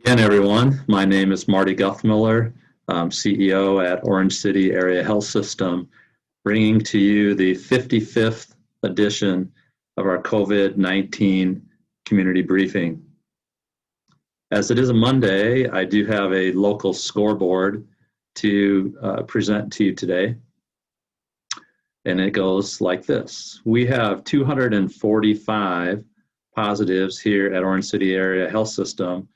Again, everyone, my name is Marty Guthmiller. I'm CEO at Orange City Area Health System, bringing to you the 55th edition of our COVID-19 community briefing. As it is a Monday, I do have a local scoreboard to present to you today. And it goes like this. We have 245 positives here at Orange City Area Health System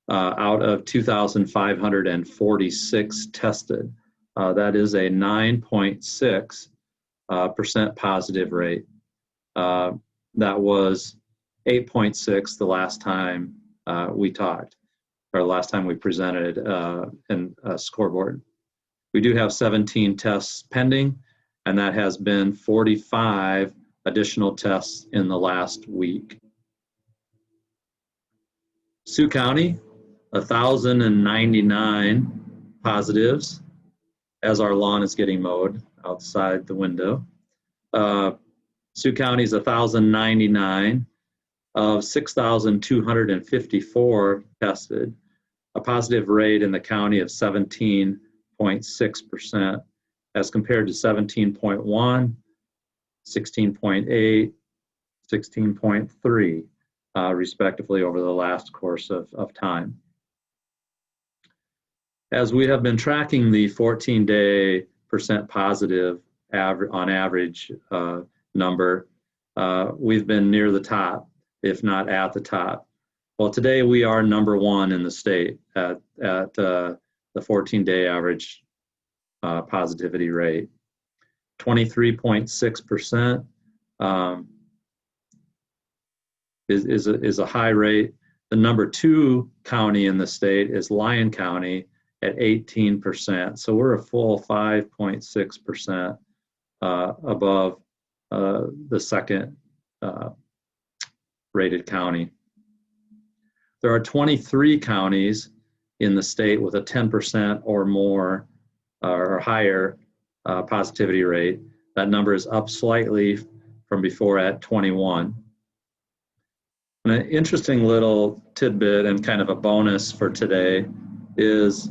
out of 2,546 tested. That is a 9.6% positive rate. That was 8.6 the last time we talked, or last time we presented in a scoreboard. We do have 17 tests pending, and that has been 45 additional tests in the last week. Sioux County, 1,099 positives as our lawn is getting mowed outside the window. Sioux County is 1,099 of 6,254 tested, a positive rate in the county of 17.6% as compared to 17.1, 16.8, 16.3, respectively over the last course of time. As we have been tracking the 14-day percent positive on average number, we've been near the top, if not at the top. Well, today we are number one in the state at the 14-day average positivity rate. 23.6% is a high rate. The number 2 county in the state is Lyon County at 18%. So we're a full 5.6% above the second rated county. There are 23 counties in the state with a 10% or more or higher positivity rate. That number is up slightly from before at 21. And an interesting little tidbit and kind of a bonus for today is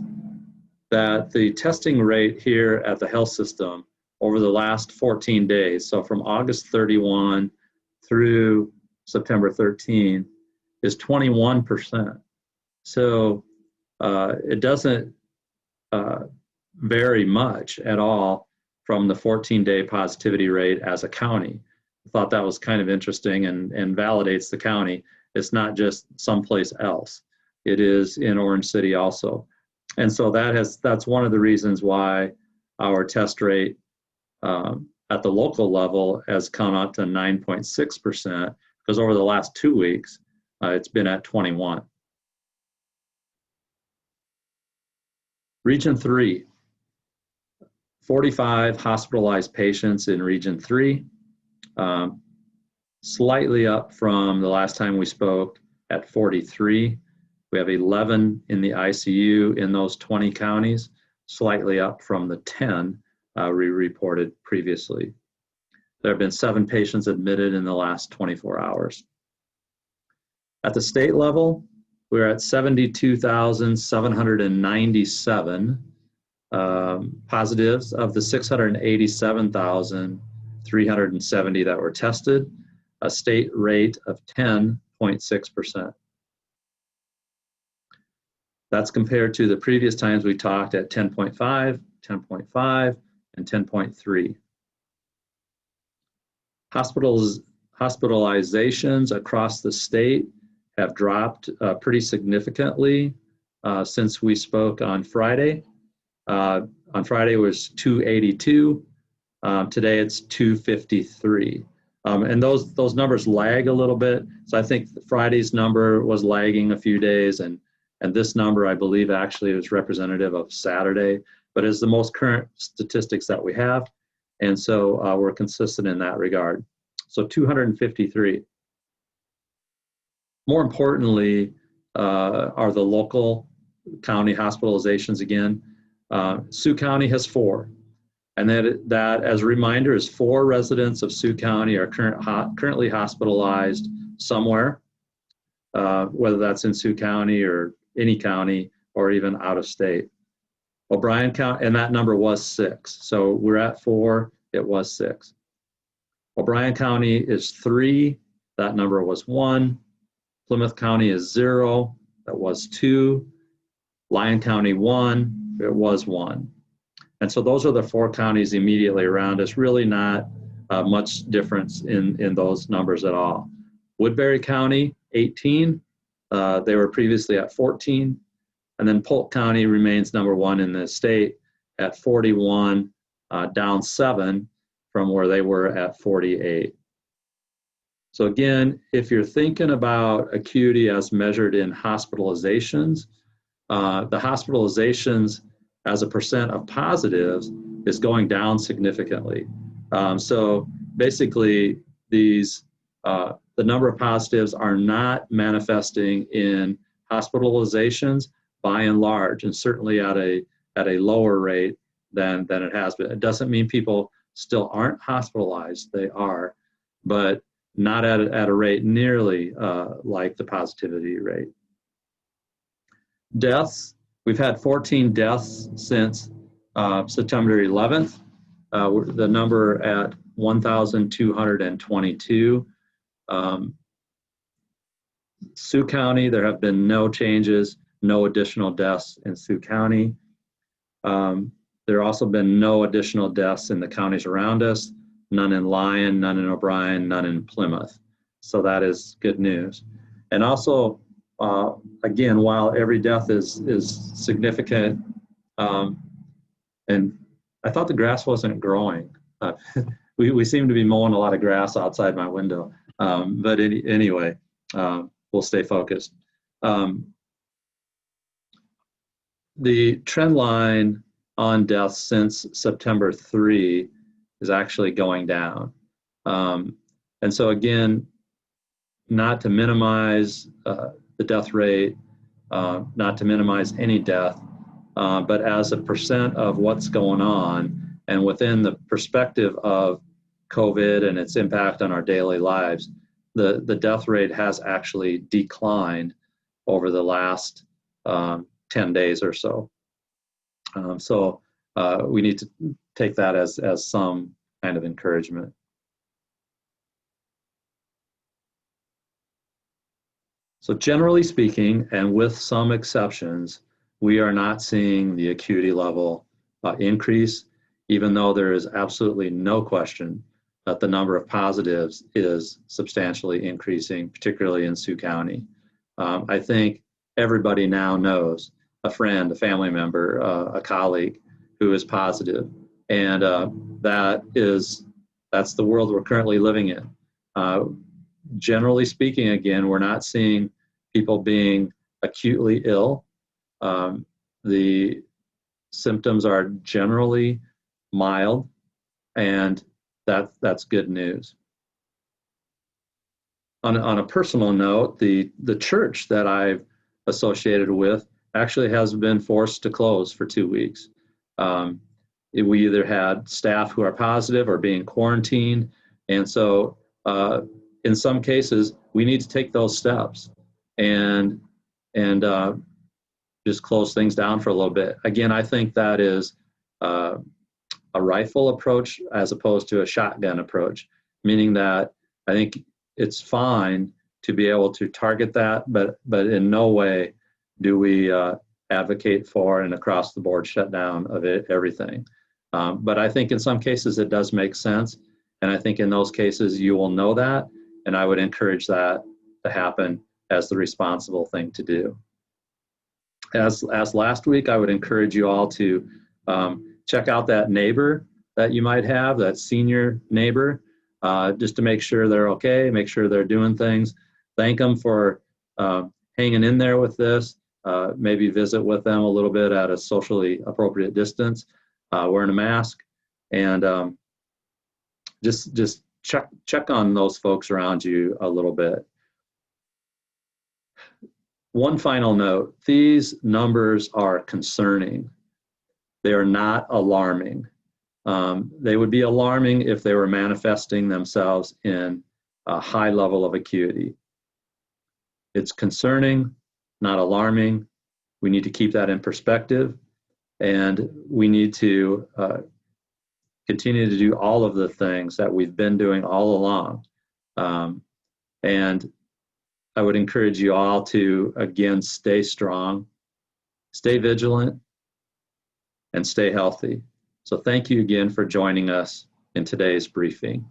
that the testing rate here at the health system over the last 14 days, so from August 31 through September 13, is 21%. So it doesn't vary much at all from the 14-day positivity rate as a county. I thought that was kind of interesting and validates the county. It's not just someplace else. It is in Orange City also. And so that's one of the reasons why our test rate at the local level has come up to 9.6%, because over the last 2 weeks, it's been at 21. Region 3, 45 hospitalized patients in Region 3, slightly up from the last time we spoke at 43. We have 11 in the ICU in those 20 counties, slightly up from the 10 we reported previously. There have been 7 patients admitted in the last 24 hours. At the state level, we're at 72,797 positives of the 687,370 that were tested, a state rate of 10.6%. That's compared to the previous times we talked at 10.5, 10.5, and 10.3. Hospitalizations across the state have dropped pretty significantly since we spoke on Friday. On Friday it was 282. Today it's 253. And those numbers lag a little bit. So I think Friday's number was lagging a few days, and this number, I believe, actually is representative of Saturday, but is the most current statistics that we have. And so we're consistent in that regard. So 253. More importantly, are the local county hospitalizations again. Sioux County has 4. And that, as a reminder, is 4 residents of Sioux County are currently hospitalized somewhere, whether that's in Sioux County or any county or even out of state. O'Brien County, and that number was 6. So we're at 4, it was 6. O'Brien County is 3, that number was 1. Plymouth County is 0, that was 2. Lyon County 1, it was 1. And so those are the 4 counties immediately around us, really not much difference in those numbers at all. Woodbury County, 18, they were previously at 14. And then Polk County remains number 1 in the state at 41, down 7 from where they were at 48. So again, if you're thinking about acuity as measured in hospitalizations, the hospitalizations as a percent of positives is going down significantly. So basically, these the number of positives are not manifesting in hospitalizations by and large, and certainly at a lower rate than it has been. It doesn't mean people still aren't hospitalized; they are, but not at a rate nearly like the positivity rate. Deaths, we've had 14 deaths since September 11th. The number at 1,222. Sioux County, there have been no changes, no additional deaths in Sioux County. There have also been no additional deaths in the counties around us, none in Lyon, none in O'Brien, none in Plymouth. So that is good news. And also, again, while every death is significant, and I thought the grass wasn't growing. We seem to be mowing a lot of grass outside my window. But anyway, we'll stay focused. The trend line on deaths since September 3 is actually going down. And so again, not to minimize the death rate, not to minimize any death, but as a percent of what's going on, and within the perspective of COVID and its impact on our daily lives, the death rate has actually declined over the last 10 days or so. So we need to take that as some kind of encouragement. So generally speaking, and with some exceptions, we are not seeing the acuity level increase, even though there is absolutely no question that the number of positives is substantially increasing, particularly in Sioux County. I think everybody now knows a friend, a family member, a colleague who is positive, and that's the world we're currently living in. Generally speaking, again, we're not seeing people being acutely ill. The symptoms are generally mild, and that's good news. On a personal note, the church that I've associated with actually has been forced to close for 2 weeks. We either had staff who are positive or being quarantined, and so in some cases we need to take those steps and just close things down for a little bit. Again, I think that is a rifle approach as opposed to a shotgun approach, meaning that I think it's fine to be able to target that, but in no way do we advocate for an across-the-board shutdown of everything. But I think in some cases it does make sense, and I think in those cases you will know that, and I would encourage that to happen as the responsible thing to do. As last week, I would encourage you all to check out that neighbor that you might have, that senior neighbor, just to make sure they're okay, make sure they're doing things. Thank them for hanging in there with this. Maybe visit with them a little bit at a socially appropriate distance, wearing a mask, and just check on those folks around you a little bit. One final note, these numbers are concerning. They are not alarming. They would be alarming if they were manifesting themselves in a high level of acuity. It's concerning, not alarming, We need to keep that in perspective, and we need to continue to do all of the things that we've been doing all along. And I would encourage you all to, again, stay strong, stay vigilant, and stay healthy. So thank you again for joining us in today's briefing.